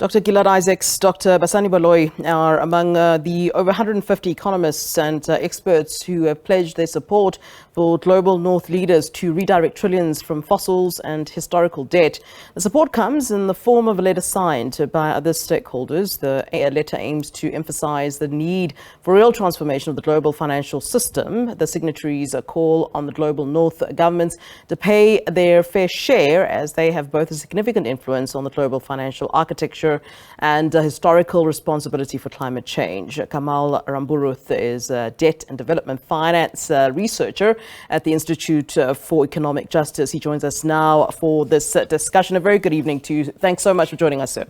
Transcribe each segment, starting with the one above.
Dr. Gilad Issacs, Dr. Basani Baloyi are among the over 150 economists and experts who have pledged their support for global North leaders to redirect trillions from fossils and historical debt. The support comes in the form of a letter signed by other stakeholders. The letter aims to emphasize the need for real transformation of the global financial system. The signatories call on the global North governments to pay their fair share, as they have both a significant influence on the global financial architecture and historical responsibility for climate change. Kamal Ramburuth is a debt and development finance researcher at the Institute for Economic Justice. He joins us now for this discussion. A very good evening to you. Thanks so much for joining us, sir.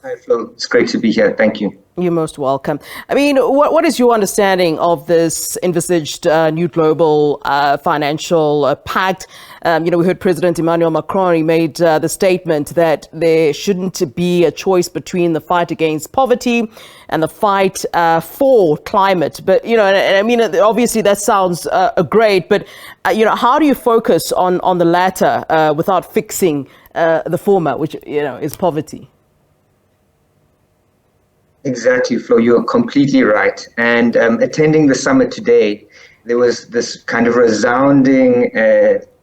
Hi, Flo. It's great to be here. Thank you. You're most welcome. I mean, what is your understanding of this envisaged new global financial pact? We heard President Emmanuel Macron, he made the statement that there shouldn't be a choice between the fight against poverty and the fight for climate. But, I mean, obviously that sounds great, but, how do you focus on the latter without fixing the former, which, is poverty? Exactly, Flo. You're completely right. And attending the summit today, there was this kind of resounding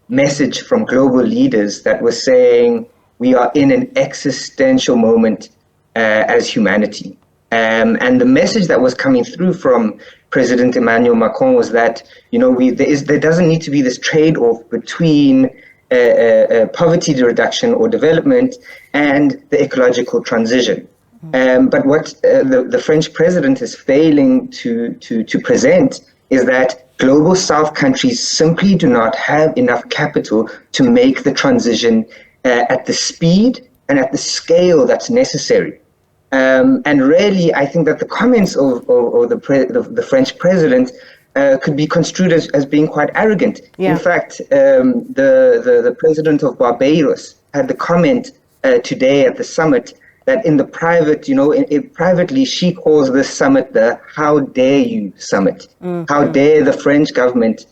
message from global leaders that was saying we are in an existential moment as humanity. And the message that was coming through from President Emmanuel Macron was that, there doesn't need to be this trade-off between poverty reduction or development and the ecological transition. But what the French president is failing to present is that global South countries simply do not have enough capital to make the transition at the speed and at the scale that's necessary. And really, I think that the comments of the French president could be construed as being quite arrogant. Yeah. In fact, the president of Barbados had the comment today at the summit that in the private, privately, she calls this summit the "How dare you" summit. Mm-hmm. How dare the French government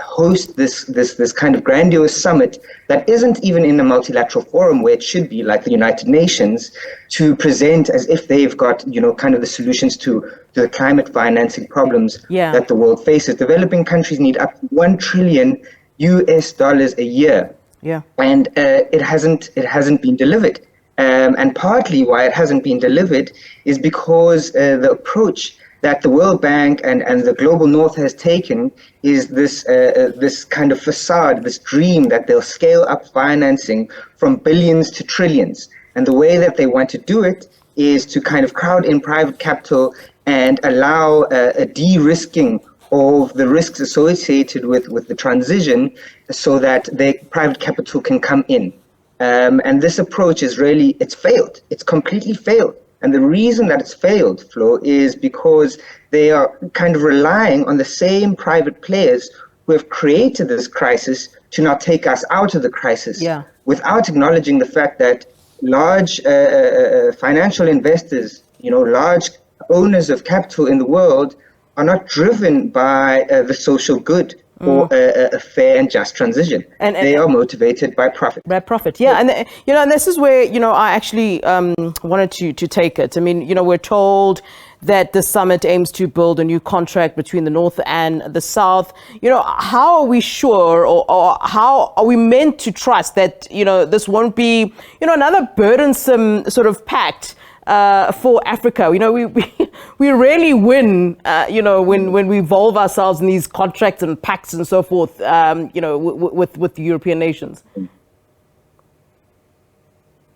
host this kind of grandiose summit that isn't even in a multilateral forum where it should be, like the United Nations, to present as if they've got, kind of the solutions to the climate financing problems that the world faces. Developing countries need up to $1 trillion a year. Yeah. And it hasn't been delivered. And partly why it hasn't been delivered is because the approach that the World Bank and the Global North has taken is this kind of facade, this dream that they'll scale up financing from billions to trillions. And the way that they want to do it is to kind of crowd in private capital and allow a de-risking of the risks associated with the transition so that the private capital can come in. And this approach is it's failed. It's completely failed. And the reason that it's failed, Flo, is because they are kind of relying on the same private players who have created this crisis to not take us out of the crisis, without acknowledging the fact that large financial investors, large owners of capital in the world are not driven by the social good or a fair and just transition. And they are motivated by profit. By profit, yeah. And, and this is where, I actually wanted to take it. I mean, we're told that the summit aims to build a new contract between the North and the South. How are we sure or how are we meant to trust that, this won't be, another burdensome sort of pact for Africa? We rarely win, when we involve ourselves in these contracts and pacts and so forth, with the European nations.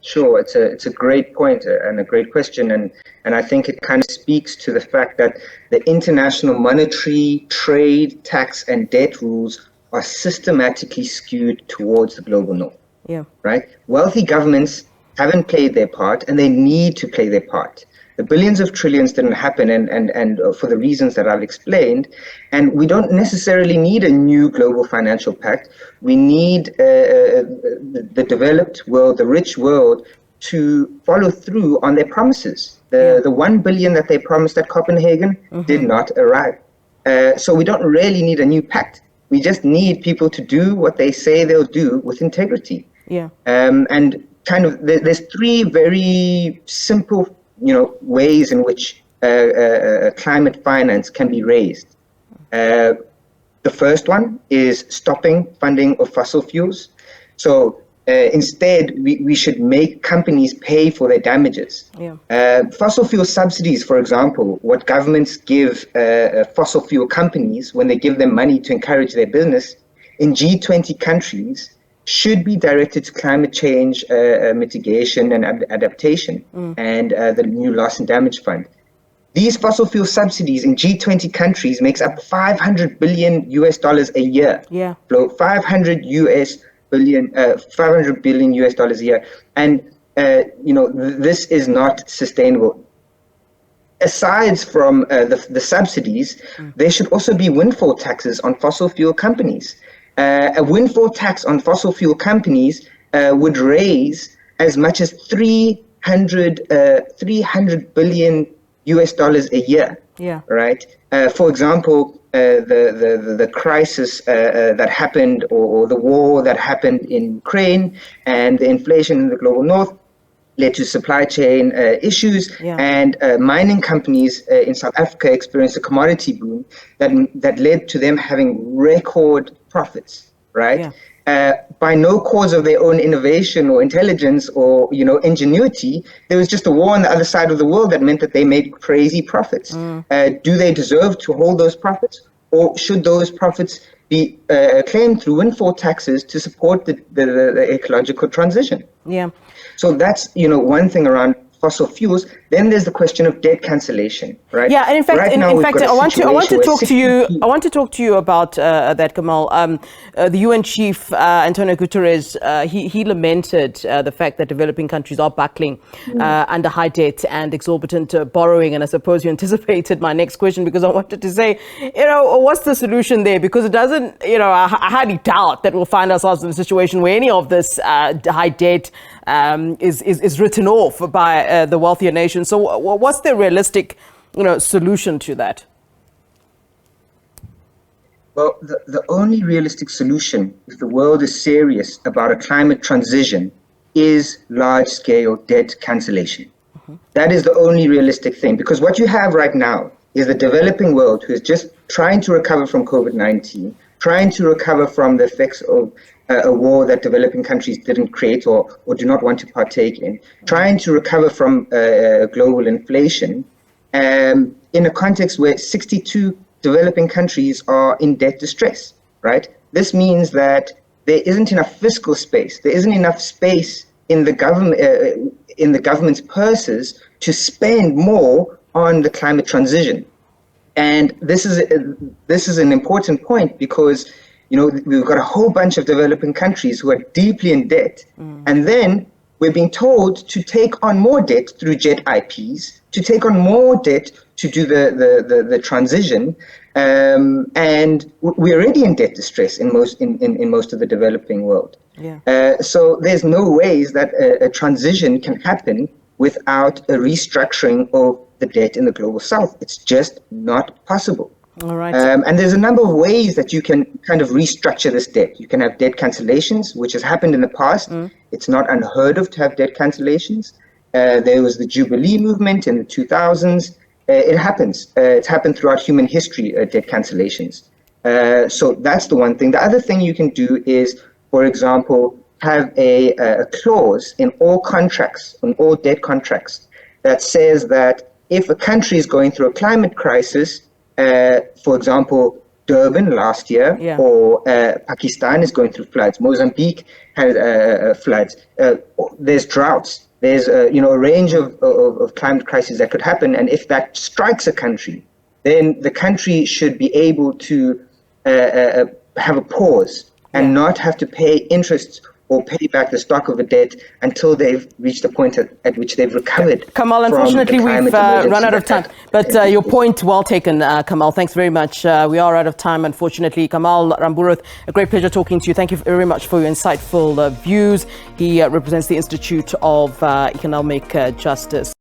Sure, it's a great point and a great question, and I think it kind of speaks to the fact that the international monetary, trade, tax, and debt rules are systematically skewed towards the global North. Yeah. Right? Wealthy governments haven't played their part, and they need to play their part. The billions of trillions didn't happen, and for the reasons that I've explained. And we don't necessarily need a new global financial pact. We need the developed world, the rich world, to follow through on their promises. The 1 billion that they promised at Copenhagen did not arrive. So we don't really need a new pact. We just need people to do what they say they'll do with integrity. Yeah. And there's three very simple, ways in which climate finance can be raised. The first one is stopping funding of fossil fuels. So instead, we should make companies pay for their damages. Fossil fuel subsidies, for example, what governments give fossil fuel companies when they give them money to encourage their business in G20 countries should be directed to climate change mitigation and adaptation and the new loss and damage fund. These fossil fuel subsidies in G20 countries makes up $500 billion a year. $500 billion a year. And, this is not sustainable. Aside from the subsidies, there should also be windfall taxes on fossil fuel companies. A windfall tax on fossil fuel companies would raise as much as $300 billion a year. Right. For example, the crisis that happened, or the war that happened in Ukraine, and the inflation in the global north led to supply chain issues, and mining companies in South Africa experienced a commodity boom that led to them having record profits, right? By no cause of their own innovation or intelligence or ingenuity. There was just a war on the other side of the world that meant that they made crazy profits. Do they deserve to hold those profits, or should those profits be claimed through windfall taxes to support the ecological transition? So that's one thing around fossil fuels. Then there's the question of debt cancellation, right? And in fact, I want to talk to you. I want to talk to you about that, Kamal. The UN chief Antonio Guterres, he lamented the fact that developing countries are buckling under high debt and exorbitant borrowing. And I suppose you anticipated my next question, because I wanted to say, what's the solution there? Because it doesn't, I highly doubt that we'll find ourselves in a situation where any of this high debt is written off by the wealthier nations. So what's the realistic solution to that? Well, the only realistic solution, if the world is serious about a climate transition, is large-scale debt cancellation. That is the only realistic thing, because what you have right now is the developing world who is just trying to recover from COVID-19, trying to recover from the effects of a war that developing countries didn't create or do not want to partake in, trying to recover from global inflation, in a context where 62 developing countries are in debt distress, right? This means that there isn't enough fiscal space. There isn't enough space in the government's purses to spend more on the climate transition. And this is an important point, because we've got a whole bunch of developing countries who are deeply in debt, and then we're being told to take on more debt through jet IPs, to take on more debt to do the transition, and we're already in debt distress in most of the developing world. So there's no ways that a transition can happen without a restructuring of the debt in the global south. It's just not possible. All right. And there's a number of ways that you can kind of restructure this debt. You can have debt cancellations, which has happened in the past. It's not unheard of to have debt cancellations. There was the Jubilee movement in the 2000s. It happens. It's happened throughout human history, debt cancellations. So that's the one thing. The other thing you can do is, for example, have a clause in all contracts, on all debt contracts, that says that if a country is going through a climate crisis, for example, Durban last year, or Pakistan is going through floods, Mozambique has floods, there's droughts, there's a range of climate crises that could happen, and if that strikes a country, then the country should be able to have a pause and not have to pay interest or pay back the stock of a debt until they've reached a point at which they've recovered. Kamal, unfortunately, we've run out of time. But your point well taken, Kamal. Thanks very much. We are out of time, unfortunately. Kamal Ramburuth, a great pleasure talking to you. Thank you very much for your insightful views. He represents the Institute of Economic Justice.